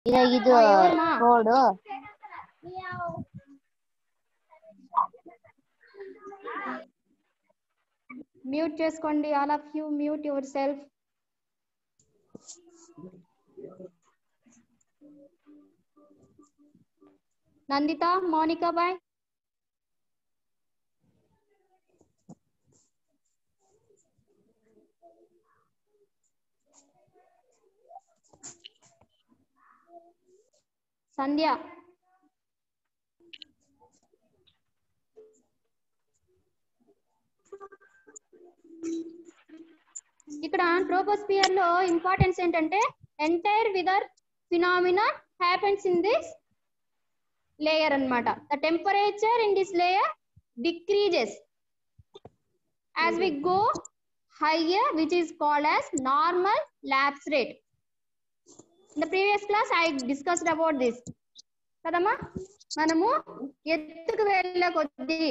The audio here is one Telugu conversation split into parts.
ಇದು ಕೋಡ್ మ్యూట్ చేసుకోండి, all of you mute yourself. Nandita, Monica bye. Sandhya, ఇక్కడ ట్రోపోస్పియర్ లో ఇంపార్టెన్స్ ఏంటంటే entire weather phenomena happens in this layer అన్నమాట. The temperature in this layer decreases as we go higher, which is called as normal lapse rate. In the previous class I discussed about this kadama. మనము ఎత్తుకు వెళ్ళే కొద్దీ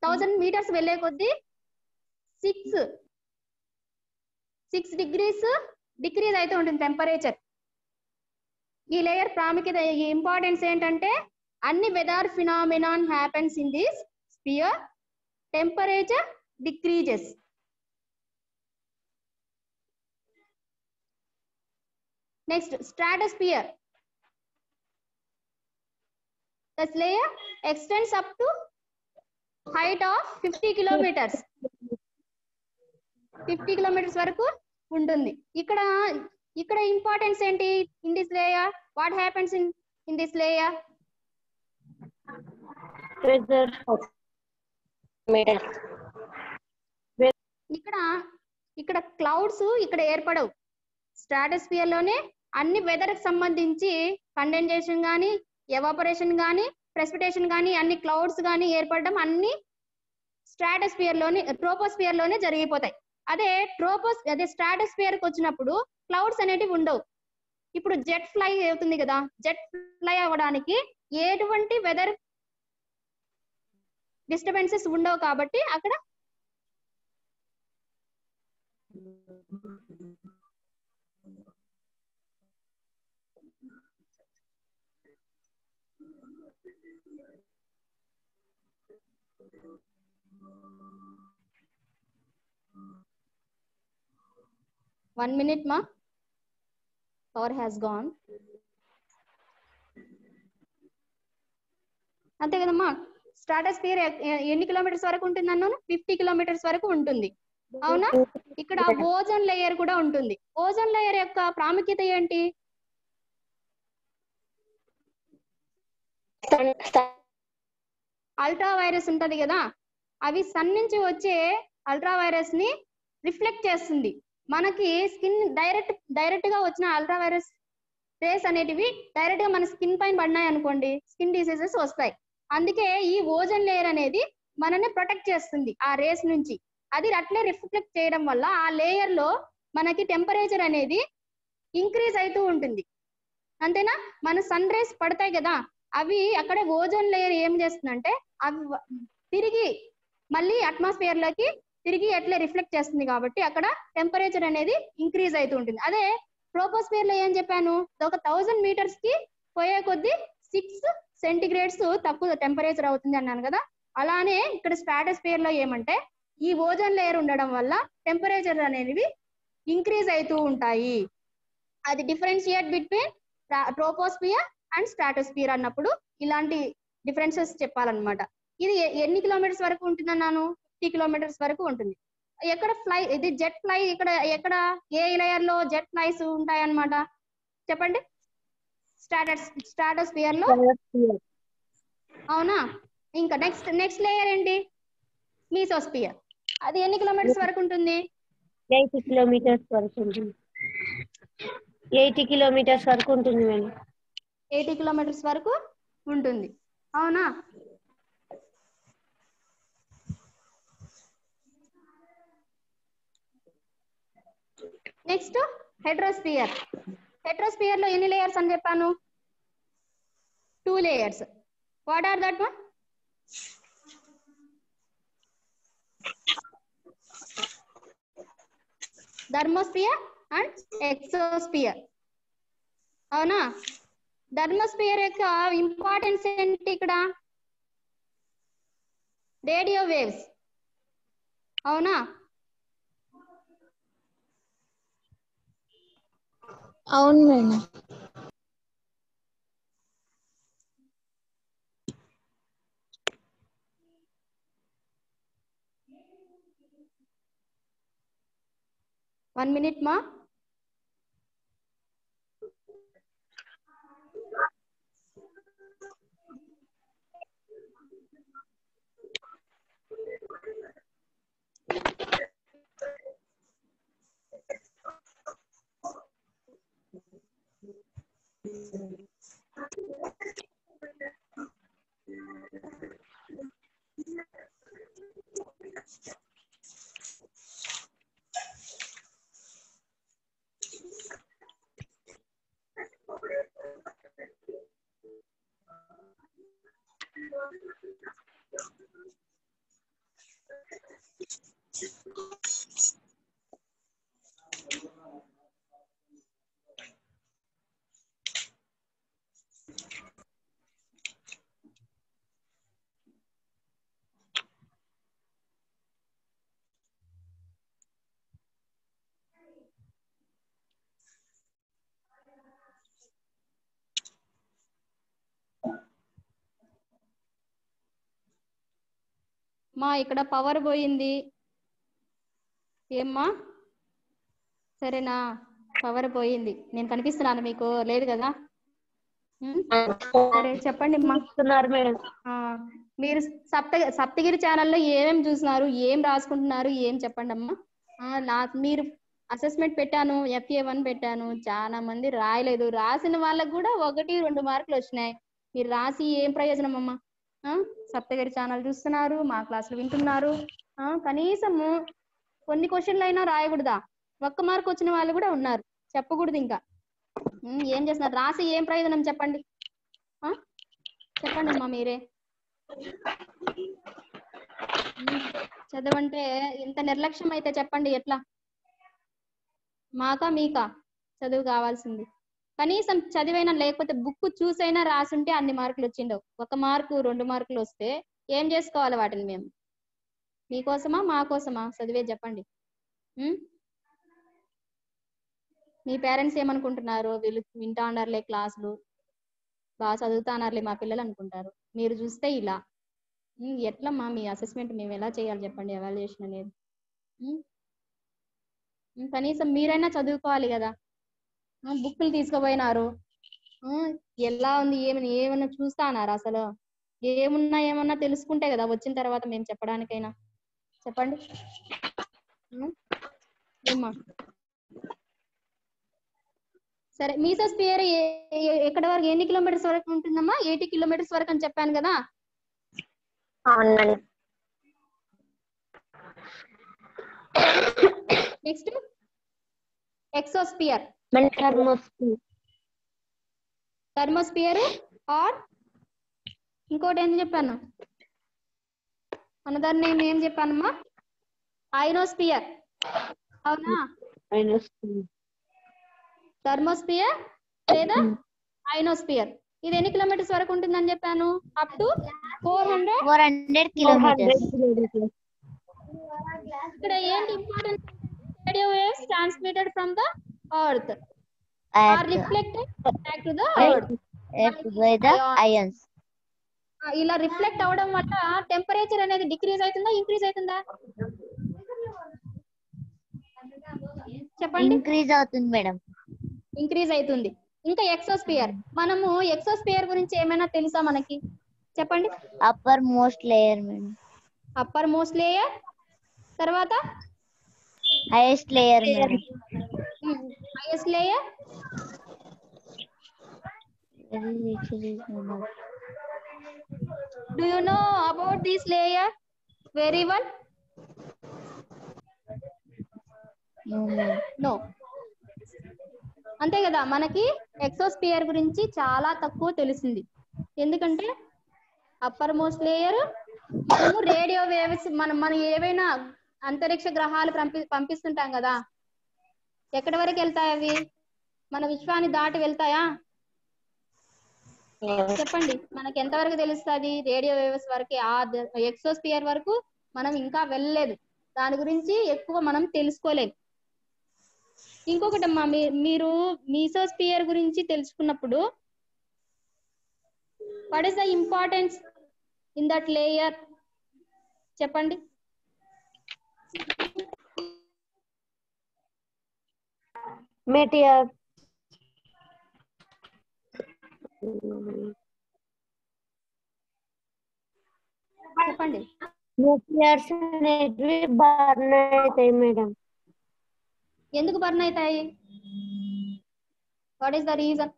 1000 మీటర్స్ వెళ్ళే కొద్దీ 6 degrees డిక్రీజ్ అయితే ఉంటుంది టెంపరేచర్. ఈ లేయర్ ప్రాముఖ్యత, ఈ ఇంపార్టెన్స్ ఏంటంటే అన్ని weather phenomenon happens in this sphere, temperature decreases. Next, stratosphere. This layer extends up to height of 50 kilometers. 50 kilometers వరకు ఉంటుంది. ఇక్కడ ఇంపార్టెన్స్ ఏంటి? in this layer what happens in this layer? pressure meters. ఇక్కడ క్లౌడ్స్ ఇక్కడ ఏర్పడవు. స్ట్రాటోస్ఫియర్ లోనే అన్ని వెదర్ కి సంబంధించి కండెన్సేషన్ గానీ, ఎవాపరేషన్ గానీ, ప్రెసిపిటేషన్ గానీ, అన్ని క్లౌడ్స్ గానీ ఏర్పడడం అన్ని స్ట్రాటోస్ఫియర్ లోనే, ట్రోపోస్ఫియర్ లోనే జరిగిపోతాయి. అదే స్ట్రాటోస్ఫియర్ కి వచ్చినప్పుడు క్లౌడ్స్ అనేటివి ఉండవు. ఇప్పుడు జెట్ ఫ్లై అవుతుంది కదా, జెట్ ఫ్లై అవ్వడానికి ఎటువంటి వెదర్ డిస్టర్బెన్సెస్ ఉండవు కాబట్టి అక్కడ One minute ma, power has gone. అంతే కదమ్మా. స్ట్రాటోస్ఫియర్ ఎన్ని కిలోమీటర్స్ వరకు ఉంటుంది అన్నాను? 50 kilometers వరకు ఉంటుంది, అవునా? ఇక్కడ ఓజోన్ లేయర్ కూడా ఉంటుంది. ఓజోన్ లేయర్ యొక్క ప్రాముఖ్యత ఏంటి? అల్ట్రా వైరస్ ఉంటది కదా, అవి సన్ నుంచి వచ్చే అల్ట్రా వైరస్ ని రిఫ్లెక్ట్ చేస్తుంది. మనకి స్కిన్ డైరెక్ట్ గా వచ్చిన అల్ట్రా వైరస్ రేస్ అనేటివి డైరెక్ట్ గా మన స్కిన్ పైన పడినాయి అనుకోండి, స్కిన్ డిసీజెస్ వస్తాయి. అందుకే ఈ ఓజోన్ లేయర్ అనేది మనల్ని ప్రొటెక్ట్ చేస్తుంది ఆ రేస్ నుంచి. అది అట్లే రిఫ్లెక్ట్ చేయడం వల్ల ఆ లేయర్ లో మనకి టెంపరేచర్ అనేది ఇంక్రీజ్ అవుతూ ఉంటుంది. అంతేనా? మన సన్ రేస్ పడతాయి కదా, అవి అక్కడ ఓజోన్ లేయర్ ఏం చేస్తుందంటే అవి తిరిగి మళ్ళీ అట్మాస్ఫియర్ లోకి తిరిగి అట్లే రిఫ్లెక్ట్ చేస్తుంది కాబట్టి అక్కడ టెంపరేచర్ అనేది ఇంక్రీజ్ అవుతూ ఉంటుంది. అదే ట్రోపోస్ఫియర్ లో ఏం చెప్పాను, ఒక 1000 meters కి పోయే కొద్దీ 6 centigrades తక్కువ టెంపరేచర్ అవుతుంది అన్నాను కదా. అలానే ఇక్కడ స్ట్రాటోస్ఫియర్ లో ఏమంటే ఈ ఓజోన్ లేయర్ ఉండడం వల్ల టెంపరేచర్ అనేవి ఇంక్రీజ్ అవుతూ ఉంటాయి. అది differentiate between troposphere and stratosphere అన్నప్పుడు ఇలాంటి డిఫరెన్సెస్ చెప్పాలన్నమాట. ఇది ఎన్ని కిలోమీటర్స్ వరకు ఉంటుంది అన్నాను? 50 kilometers వరకు ఉంటుంది. ఎక్కడ ఫ్లై, ఇది జెట్ ఫ్లై ఎక్కడ ఏ లేయర్ లో జెట్ ఫ్లైస్ ఉంటాయి అన్నమాట చెప్పండి? స్ట్రాటోస్ఫియర్ లో, అవునా? ఇంకా నెక్స్ట్ లేయర్ ఏంటి? మీసోస్ఫియర్. అది ఎన్ని కిలోమీటర్స్ వరకు ఉంటుంది? 80 kilometers వరకు ఉంటుంది. 80 kilometers వరకు ఉంటుంది మేడం. 80 kilometers వరకు ఉంటుంది, అవునా? నెక్స్ట్ హెట్రోస్ఫియర్. హెట్రోస్ఫియర్ లో ఎన్ని లేయర్స్ అని చెప్పాను? 2 layers. What are that one? Thermosphere and exosphere. అవునా? థర్మోస్ఫియర్ యొక్క ఇంపార్టెన్స్ ఏంటి ఇక్కడ? Radio waves. అవునా? అవును మేడం. వన్ మినిట్ మా. మా ఇక్కడ పవర్ పోయింది ఏమ్మా? సరేనా? పవర్ పోయింది. నేను కనిపిస్తున్నాను మీకు? లేదు కదా? సరే చెప్పండి అమ్మా. మేడం మీరు సప్తగిరి ఛానల్లో ఏమేమి చూస్తున్నారు, ఏం రాసుకుంటున్నారు, ఏం చెప్పండి అమ్మా. మీరు అసెస్మెంట్ పెట్టాను, FA1 పెట్టాను, చాలా మంది రాయలేదు. రాసిన వాళ్ళకు కూడా 1-2 మార్కులు వచ్చినాయి. మీరు రాసి ఏం ప్రయోజనం అమ్మా? సప్తగిరి ఛానల్ చూస్తున్నారు, మా క్లాసులు వింటున్నారు, కనీసము కొన్ని క్వశ్చన్లు అయినా రాయకూడదా? 1 మార్క్ వచ్చిన వాళ్ళు కూడా ఉన్నారు. చెప్పకూడదు ఇంకా. ఏం చేస్తున్నారు? రాసి ఏం ప్రయోజనం చెప్పండి. చెప్పండి అమ్మా మీరే. చదవంటే ఇంత నిర్లక్ష్యం అయితే చెప్పండి ఎట్లా? మాకా మీకా చదువు కావాల్సింది? కనీసం చదివైనా, లేకపోతే బుక్ చూసైనా రాసుంటే అన్ని మార్కులు వచ్చిండవు. 1 మార్కు 2 మార్కులు వస్తే ఏం చేసుకోవాలి వాటిని మేము? మీకోసమా మా కోసమా చదివే చెప్పండి. మీ పేరెంట్స్ ఏమనుకుంటున్నారు? వీళ్ళు వింటా ఉన్నారులే క్లాసులు, బాగా చదువుతానారులే మా పిల్లలు అనుకుంటారు. మీరు చూస్తే ఇలా ఎట్లమ్మా మీ అసెస్మెంట్ మేము ఎలా చేయాలి చెప్పండి? ఎవాల్యుయేషన్ అనేది కనీసం మీరైనా చదువుకోవాలి కదా. బుక్కులు తీసుకుపోయినారు, ఎలా ఉంది ఏమన్నా చూస్తానారు? అసలు ఏమన్నా తెలుసుకుంటే కదా వచ్చిన తర్వాత మేము చెప్పడానికైనా. చెప్పండి ఏమ్మా. సరే, మీసోస్ఫియర్ ఎక్కడ వరకు, ఎన్ని కిలోమీటర్స్ వరకు ఉంటుందమ్మా? 80 కిలోమీటర్స్ వరకు అని చెప్పాను కదా. నెక్స్ట్ ఎక్సోస్ఫియర్. థర్మోస్ఫియర్ ఆర్ ఇంకోటి ఏం చెప్పాను? అనదర్ నేమ్ ఏం చెప్పానమ్మా? ఐనోస్ఫియర్. అవునా? థర్మోస్ఫియర్ లేదా ఐనోస్ఫియర్. ఇది ఎన్ని కిలోమీటర్స్ వరకు ఉంటుందని చెప్పాను? Up to 400 kilometres. ఇక్కడ ఏంటి important? Radio waves transmitted from the earth are reflected back to the earth by the ions. ఇలా రిఫ్లెక్ట్ అవడం వల్ల టెంపరేచర్ అనేది డిక్రీజ్ అవుతుందా, ఇంక్రీజ్ అవుతుందా? చెప్పండి. ఇంక్రీజ్ అవుతుంది మేడం. ఇంక్రీజ్ అవుతుంది. ఇంకా ఎక్సోస్ఫియర్. మనము ఎక్సోస్ఫియర్ గురించి ఏమైనా తెలుసా మనకి? చెప్పండి. Uppermost layer madam. Uppermost layer. తర్వాత highest layer madam. Highest layer. Do you know about this layer very well? No. అంతే కదా, మనకి ఎక్సోస్ఫియర్ గురించి చాలా తక్కువ తెలిసింది. ఎందుకంటే అప్పర్ మోస్ట్ లేయర్, మనము రేడియో వేవ్స్, మనం ఏవైనా అంతరిక్ష గ్రహాలు పంపిస్తుంటాం కదా, ఎక్కడి వరకు వెళ్తాయి అవి? మన విశ్వాన్ని దాటి వెళ్తాయా? చెప్పండి, మనకి ఎంతవరకు తెలుస్తుంది? రేడియో వేవ్స్ వరకు, ఆ ఎక్సోస్పియర్ వరకు మనం ఇంకా వెళ్ళలేదు. దాని గురించి ఎక్కువ మనం తెలుసుకోలేదు. ఇంకొకటమ్మా, మీరు మీసోస్పియర్ గురించి తెలుసుకున్నప్పుడు what is the importance in that layer? చెప్పండి. మెటీరియల్ చెప్పండి. మెటీరియల్స్ అనేటివి బర్న్ అవుతాయి మేడం. ఎందుకు బర్న్ అవుతాయి? What is the reason?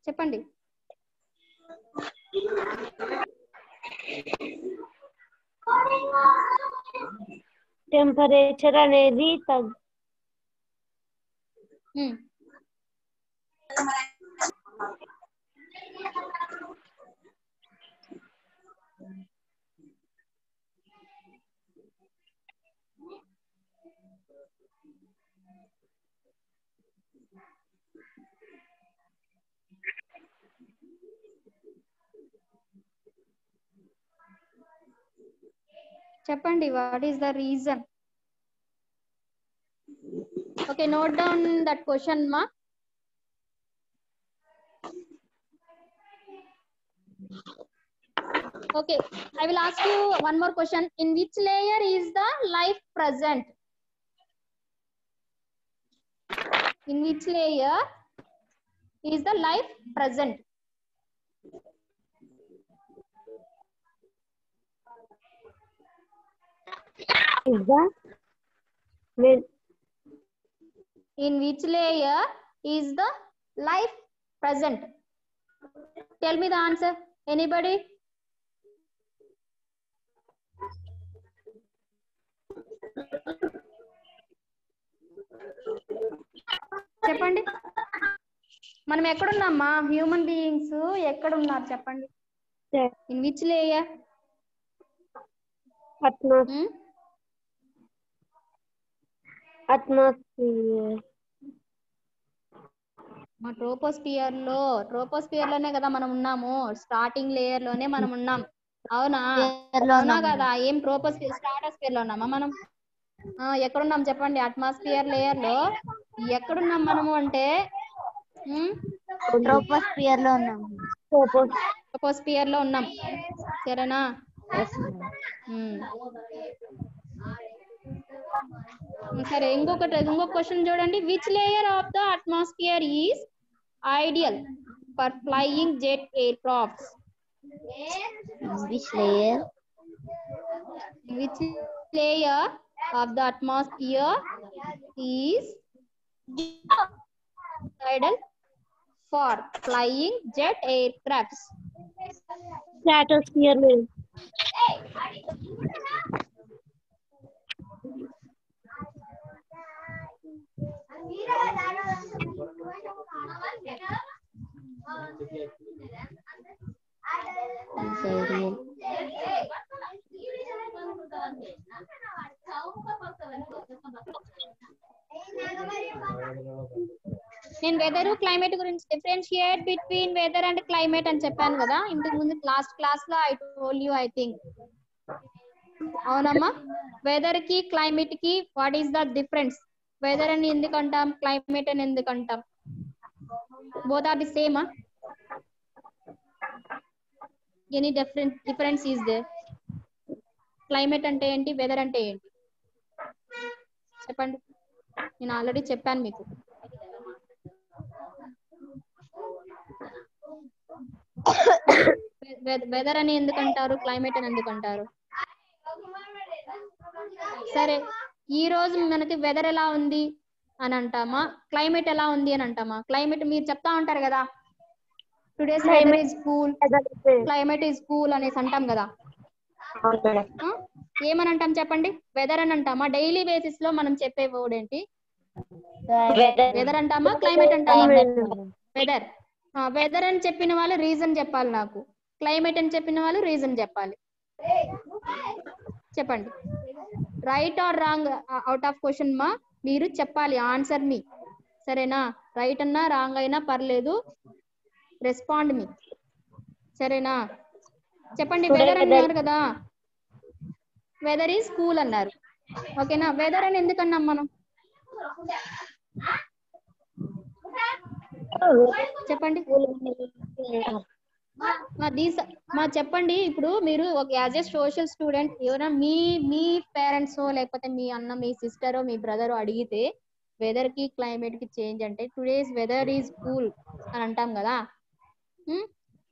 చెప్పండి. టెంపరేచర్ అనేది చెప్పండి, what is the reason? Okay, note down that question మా. Okay, I will ask you one more question. In which layer is the life present? In which layer is the life present? In which layer is the life present? Tell me the answer. Anybody? చెప్పండి, మనం ఎక్కడున్నామా? హ్యూమన్ బీయింగ్స్ ఎక్కడున్నారు చెప్పండి? In which layer? అట్మాస్ఫియర్. మా ట్రోపోస్పియర్ లోనే కదా మనం ఉన్నాము. స్టార్టింగ్ లేయర్ లోనే మనం ఉన్నాం. అవునా? అవునా కదా? ఏం ట్రోపోస్పియర్ స్ట్రాటోస్పియర్ లో ఉన్నామా మనం? ఎక్కడున్నాం చెప్పండి? అట్మాస్ఫియర్ లేయర్ లో ఎక్కడున్నాం మనము అంటే ట్రోపోస్పియర్ లో ఉన్నాం. ట్రోపోస్పియర్ లో ఉన్నాం. సరేనా? సరే, ఇంకొక క్వశ్చన్ చూడండి. Which layer of the atmosphere is ideal for flying jet air crafts? Which layer? Which layer of the atmosphere is ideal for flying jet aircrafts? Stratosphere madam. నేను వెదర్ క్లైమేట్ గురించి differentiate between weather and climate అని చెప్పాను కదా ఇంతకు ముందు లాస్ట్ క్లాస్ లో. I told you, I think. అవునమ్మా? వెదర్ కి క్లైమేట్ కి what is the difference? Weather అని ఎందుకు అంటాం, క్లైమేట్ అని ఎందుకు అంటాం? Both are the same? Any difference is there? Climate అంటే ఏంటి, వెదర్ అంటే ఏంటి చెప్పండి. నేను ఆల్రెడీ చెప్పాను మీకు. వెదర్ అని ఎందుకంటారు, క్లైమేట్ అని ఎందుకంటారు? సరే, ఈ రోజు మనకి వెదర్ ఎలా ఉంది అని అంటామా, క్లైమేట్ ఎలా ఉంది అని అంటామా? క్లైమేట్ మీరు చెప్తా ఉంటారు కదా, today's weather is cool, climate is cool అనేసి అంటాం కదా. ఏమని అంటాం చెప్పండి? వెదర్ అని అంటామా? డైలీ బేసిస్ లో మనం చెప్పే వర్డ్ ఏంటి? వెదర్ అంటామా, క్లైమేట్ అంటామా? వెదర్ అని చెప్పిన వాళ్ళు రీజన్ చెప్పాలి నాకు. క్లైమేట్ అని చెప్పిన వాళ్ళు రీజన్ చెప్పాలి. చెప్పండి. Right are wrong out of question మా మీరు చెప్పాలి ఆన్సర్ మీ. సరేనా? రైట్ అన్నా రాంగ్ అయినా పర్లేదు, రెస్పాండ్ మీ. సరేనా? చెప్పండి. వెదర్ అన్నారు కదా, వెదర్ ఈజ్ కూల్ అన్నారు. ఓకేనా? వెదర్ అని ఎందుకన్నాం మనం? చెప్పండి. చెప్పండి. ఇప్పుడు మీరు ఒక యాజ్ ఏ సోషల్ స్టూడెంట్ ఎవరైనా మీ పేరెంట్స్ లేకపోతే మీ అన్న, మీ సిస్టర్, మీ బ్రదర్ అడిగితే వెదర్ కి క్లైమేట్ కి చేంజ్ అంటే టుడేస్ వెదర్ ఈజ్ కూల్ అని అంటాం కదా.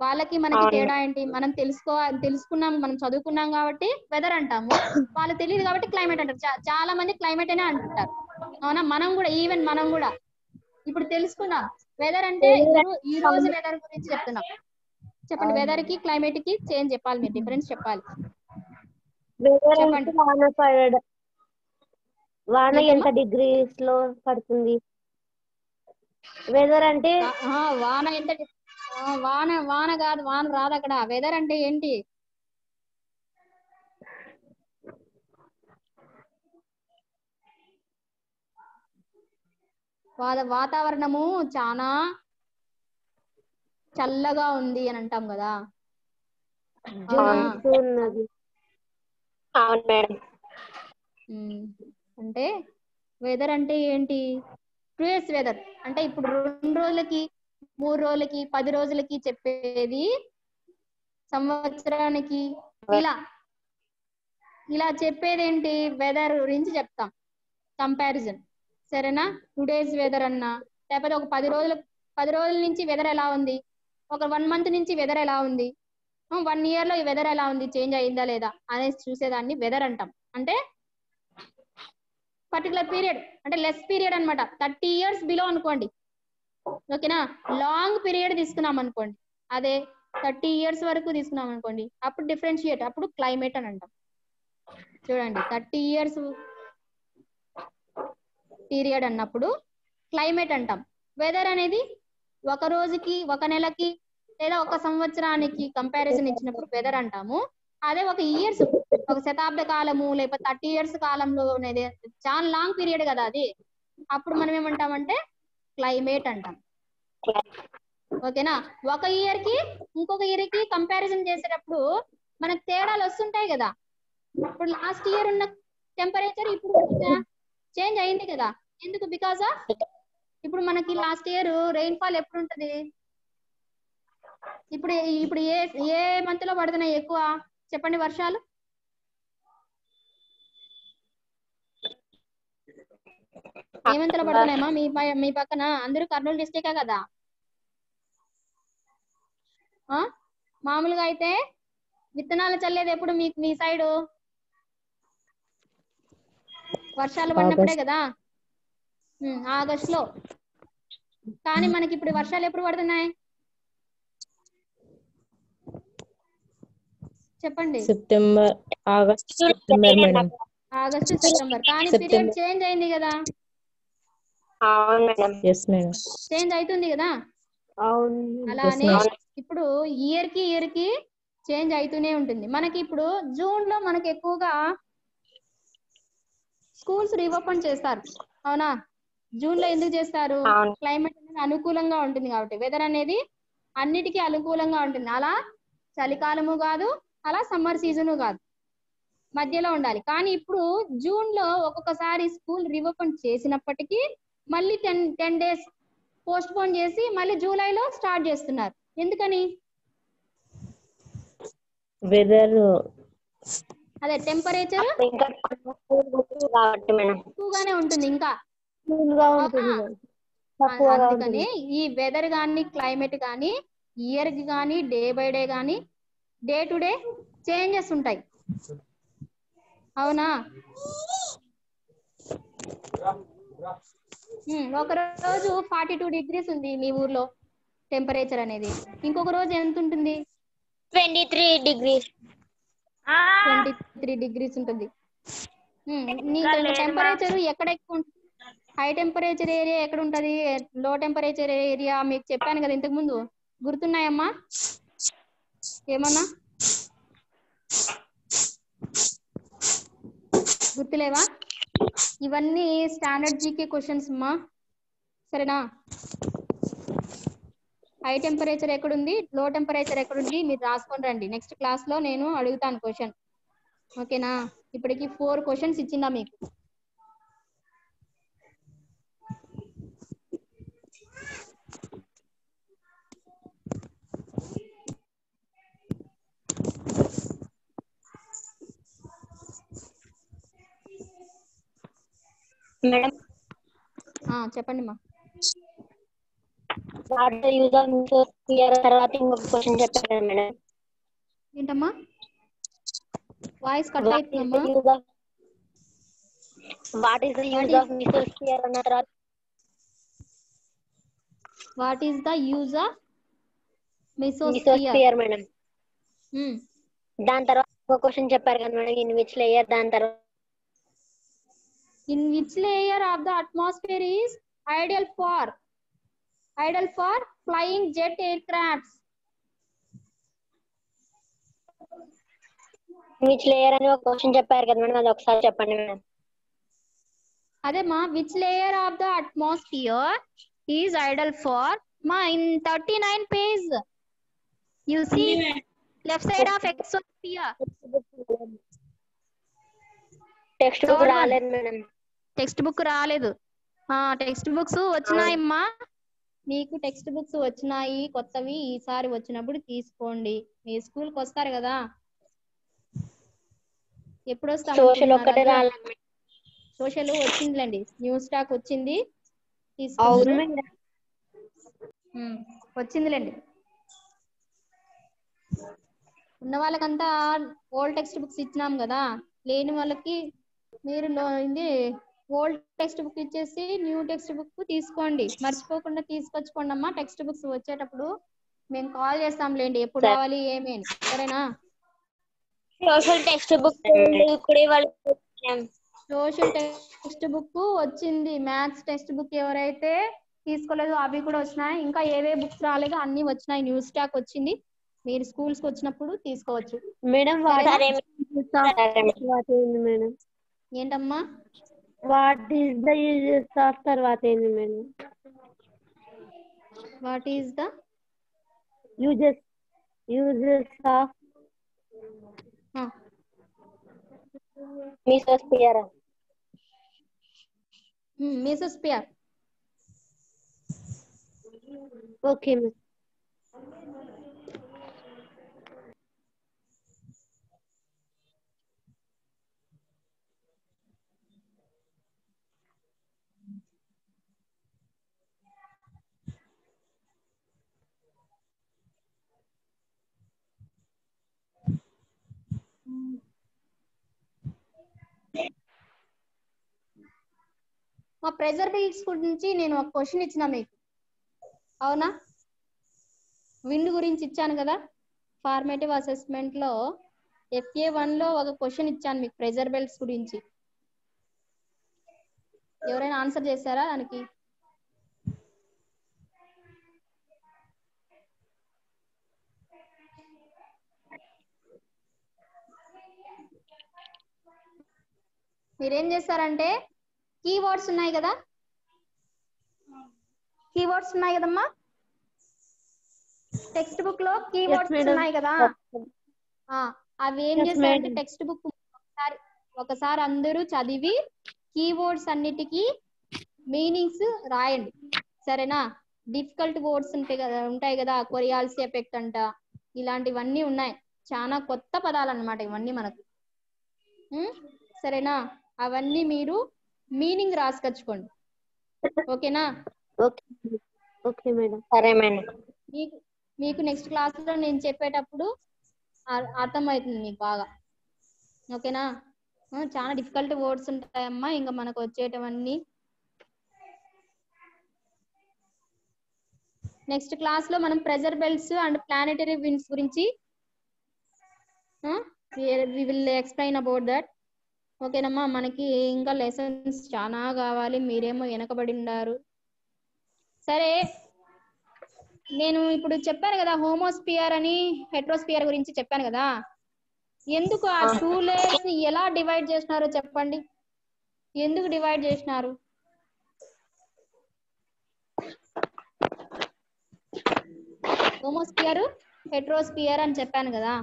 వాళ్ళకి మనకి తేడా ఏంటి? మనం తెలుసుకున్నాం, మనం చదువుకున్నాం కాబట్టి వెదర్ అంటాము. వాళ్ళు తెలియదు కాబట్టి క్లైమేట్ అంటారు. చాలా మంది క్లైమేట్ అనే అంటుంటారు. అవునా? మనం కూడా మనం కూడా ఇప్పుడు తెలుసుకున్నాం. వెదర్ అంటే ఈ రోజు వెదర్ గురించి చెప్తున్నాం. చెప్పండి. వెదర్ కి క్లైమేట్ కి చేంజ్ చెప్పాలి, మీరు డిఫరెన్స్ చెప్పాలి. చెప్పండి. వాన ఎంత డిగ్రీస్ లో పడుతుంది? వెదర్ అంటే వాన ఎంత వాన కాదు, వాన రాదు అక్కడ. వెదర్ అంటే ఏంటి? వాతావరణము చాలా చల్లగా ఉంది అని అంటాం కదా. అంటే వెదర్ అంటే ఏంటి? టుడేస్ వెదర్ అంటే ఇప్పుడు 2 రోజులకి, 3 రోజులకి, 10 రోజులకి చెప్పేది, సంవత్సరానికి ఇలా చెప్పేది ఏంటి? వెదర్ గురించి చెప్తాం, కంపారిజన్. సరేనా? టుడేస్ వెదర్ అన్నా, లేకపోతే ఒక 10 రోజుల నుంచి వెదర్ ఎలా ఉంది, ఒక 1 మంత్ నుంచి వెదర్ ఎలా ఉంది, 1 ఇయర్ లో ఈ వెదర్ ఎలా ఉంది, చేంజ్ అయిందా లేదా అనేసి చూసేదాన్ని వెదర్ అంటాం. అంటే పర్టికులర్ పీరియడ్ అంటే లెస్ పీరియడ్ అనమాట. 30 years బిలో అనుకోండి. ఓకేనా? లాంగ్ పీరియడ్ తీసుకున్నాం అనుకోండి, అదే 30 years వరకు తీసుకున్నాం అనుకోండి, అప్పుడు డిఫరెన్షియేట్, అప్పుడు క్లైమేట్ అని అంటాం. చూడండి, 30 years పీరియడ్ అన్నప్పుడు క్లైమేట్ అంటాం. వెదర్ అనేది ఒక రోజుకి, ఒక నెలకి, లేదా ఒక సంవత్సరానికి కంపారిజన్ ఇచ్చినప్పుడు వెదర్ అంటాము. అదే ఒక ఇయర్స్, ఒక శతాబ్ద కాలము లేకపోతే 30 years కాలంలో అనేది చాలా లాంగ్ పీరియడ్ కదా అది, అప్పుడు మనం ఏమంటామంటే క్లైమేట్ అంటాం. ఓకేనా? ఒక ఇయర్ కి ఇంకొక ఇయర్ కి కంపారిజన్ చేసేటప్పుడు మనకు తేడాలు వస్తుంటాయి కదా. ఇప్పుడు లాస్ట్ ఇయర్ ఉన్న టెంపరేచర్ ఇప్పుడు చేంజ్ అయింది కదా. ఎందుకు? బికాజ్ ఆఫ్ ఇప్పుడు మనకి లాస్ట్ ఇయర్ రెయిన్ ఫాల్ ఎప్పుడు ఉంటది? ఇప్పుడు ఏ మంత్ లో పడుతున్నాయి ఎక్కువ? చెప్పండి. వర్షాలు ఏ మంత్ లో పడుతున్నాయమ్మా మీ పక్కన? అందరూ కర్నూలు డిస్ట్రిక్టే కదా. మామూలుగా అయితే విత్తనాలు చల్లేది ఎప్పుడు మీ సైడు? వర్షాలు పడినప్పుడే కదా, ఆగస్ట్ లో. కానీ మనకి ఇప్పుడు వర్షాలు ఎప్పుడు పడుతున్నాయి? చెప్పండి. September, August, September madam. August, September. కానీ పీరియడ్ చేంజ్ అయింది కదా. చేంజ్ అవుతుంది కదా. అలానే ఇప్పుడు ఇయర్ కి చేంజ్ అవుతూనే ఉంటుంది. మనకి ఇప్పుడు జూన్ లో మనకి ఎక్కువగా స్కూల్స్ రీఓపెన్ చేస్తారు. అవునా? జూన్ లో ఎందుకు చేస్తారు? క్లైమేట్ అనేది అనుకూలంగా ఉంటుంది కాబట్టి. వెదర్ అనేది అన్నిటికీ అనుకూలంగా ఉంటుంది. అలా చలికాలము కాదు, అలా సమ్మర్ సీజను కాదు, మధ్యలో ఉండాలి. కానీ ఇప్పుడు జూన్ లో ఒక్కొక్కసారి స్కూల్ రీఓపెన్ చేసినప్పటికీ మళ్ళీ 10 days పోస్ట్ పోన్ చేసి మళ్ళీ జూలైలో స్టార్ట్ చేస్తున్నారు. ఎందుకని? వెదర్ అదే టెంపరేచర్ ఎక్కువగానే ఉంటుంది, ఇంకా అందుకని ఈ వెదర్ కానీ క్లైమేట్ కానీ ఇయర్ కి కానీ డే బై డే కానీ డే టు డే చేంజెస్ ఉంటాయి. అవునా? ఒక రోజు 42 degrees ఉంది మీ ఊర్లో టెంపరేచర్ అనేది, ఇంకొక రోజు ఎంత ఉంటుంది? 23 degrees. 23 degrees ఉంటుంది. టెంపరేచర్ ఎక్కడ ఎక్కువ ఉంటుంది? హై టెంపరేచర్ ఏరియా ఎక్కడ ఉంటది, లో టెంపరేచర్ ఏరియా మీకు చెప్పాను కదా ఇంతకు ముందు. గుర్తున్నాయమ్మా ఏమన్నా? గుర్తులేవా? ఇవన్నీ స్టాండర్డ్ జీకే క్వశ్చన్స్ అమ్మా, సరేనా? హై టెంపరేచర్ ఎక్కడుంది, లో టెంపరేచర్ ఎక్కడుంది మీరు రాసుకొని రండి. నెక్స్ట్ క్లాస్ లో నేను అడుగుతాను క్వశ్చన్. ఓకేనా? ఇప్పటికి 4 క్వశ్చన్స్ ఇచ్చిందా మీకు? మేడం చెప్పండి మా. What the use of mesosphere తర్వాత ఇంకొక క్వశ్చన్ చెప్పారు కదా మేడం. ఏంటమ్మా voice cut what is the అవుతుందమ్మా. యూజ్ ఆఫ్ మీసోస్ఫియర్ అన్న తర్వాత what is the use of mesosphere? Mesosphere madam. దాని తర్వాత ఇంకో క్వశ్చన్ చెప్పారు కదా మేడం, ఇన్ విచ్ లేయర్, దాని తర్వాత In which layer of the atmosphere is ideal for flying jet aircrafts? In which layer అని ఒక క్వశ్చన్ చెప్పారు కదా మేడం, అది ఒకసారి చెప్పండి madam. అదేమా which layer of the atmosphere is ideal for ma in 39 page you see left side of exosphere. Text book రాలేదు మేడం. టెక్స్ట్ బుక్ రాలేదు. టెక్స్ట్ బుక్స్ వచ్చినాయమ్మా, మీకు టెక్స్ట్ బుక్స్ వచ్చినాయి కొత్తవి. ఈసారి వచ్చినప్పుడు తీసుకోండి. మీ స్కూల్కి వస్తారు కదా, ఎప్పుడు సోషల్ ఒక్కటే వస్తాం? రాలేదు. సోషల్ వచ్చిందిలేండి, న్యూ స్టాక్ వచ్చింది, అవును తీసుకున్నారు. మేడం. వచ్చిందిలేండి. ఉన్న వాళ్ళకంతా ఓల్డ్ టెక్స్ట్ బుక్స్ ఇచ్చినాం కదా, లేని వాళ్ళకి మీరు ఇది ఓల్డ్ టెక్స్ట్ బుక్ ఇచ్చేసి న్యూ టెక్స్ట్ బుక్ తీసుకోండి. మర్చిపోకుండా తీసుకొచ్చుకోండి అమ్మా. టెక్స్ట్ బుక్స్ వచ్చేటప్పుడు మేము కాల్ చేస్తాంలేండి, ఎప్పుడు రావాలి ఏమి అని, సరేనా? Social text book social text book వచ్చింది, మ్యాథ్స్ టెక్స్ట్ బుక్ ఎవరైతే తీసుకోలేదు అవి కూడా వచ్చినాయి. ఇంకా ఏవే బుక్స్ రాలేదు అన్ని వచ్చినాయి, న్యూ స్టాక్ వచ్చింది. మీరు స్కూల్స్ కి వచ్చినప్పుడు తీసుకోవచ్చు మేడం మేడం ఏంటమ్మా? What is the uses of తర్వాత ఏంది మేడం? What is the uses of mesosphere. Mesosphere. Okay madam. మా ప్రెజర్ బిల్స్ గురించి నేను ఒక క్వశ్చన్ ఇచ్చిన మీకు, అవునా? విండ్ గురించి ఇచ్చాను కదా, ఫార్మేటివ్ అసెస్మెంట్ లో FA1 లో ఒక క్వశ్చన్ ఇచ్చాను మీకు ప్రెజర్ బెల్ట్స్ గురించి. ఎవరైనా ఆన్సర్ చేశారా దానికి? మీరేం చేస్తారంటే కీవర్డ్స్ ఉన్నాయి కదా, కీవర్డ్స్ ఉన్నాయి కదమ్మా టెక్స్ట్ బుక్ లో, కీవర్డ్స్ ఉన్నాయి కదా, అవి ఏం చేస్తారంటే టెక్స్ట్ బుక్ ఒకసారి అందరూ చదివి కీవర్డ్స్ అన్నిటికీ మీనింగ్స్ రాయండి, సరేనా? డిఫికల్ట్ వర్డ్స్ ఉంటాయి కదా, కొరియాల్సి ఎఫెక్ట్ అంట, ఇలాంటివన్నీ ఉన్నాయి. చాలా కొత్త పదాలు అన్నమాట ఇవన్నీ మనకు, సరేనా? అవన్నీ మీరు మీనింగ్ రాసుకొచ్చుకోండి, ఓకేనా? Okay madam. సరే మేడం. మీకు నెక్స్ట్ క్లాస్ లో నేను చెప్పేటప్పుడు అర్థమవుతుంది మీకు బాగా, ఓకేనా? చాలా డిఫికల్ట్ వర్డ్స్ ఉంటాయమ్మా ఇంకా మనకు వచ్చేటవన్నీ. నెక్స్ట్ క్లాస్ లో మనం pressure belts and planetary winds గురించి we will explain about that, ఓకేనమ్మా? మనకి ఇంకా లెసన్స్ చాలా కావాలి, మీరేమో వెనకబడి ఉన్నారు. సరే, నేను ఇప్పుడు చెప్పాను కదా హోమోస్పియర్ అని హెట్రోస్పియర్ గురించి చెప్పాను కదా, ఎందుకు ఆ 2 లేయర్స్ ని ఎలా డివైడ్ చేసినారో చెప్పండి. ఎందుకు డివైడ్ చేసినారు? హోమోస్పియర్, హెట్రోస్పియర్ అని చెప్పాను కదా.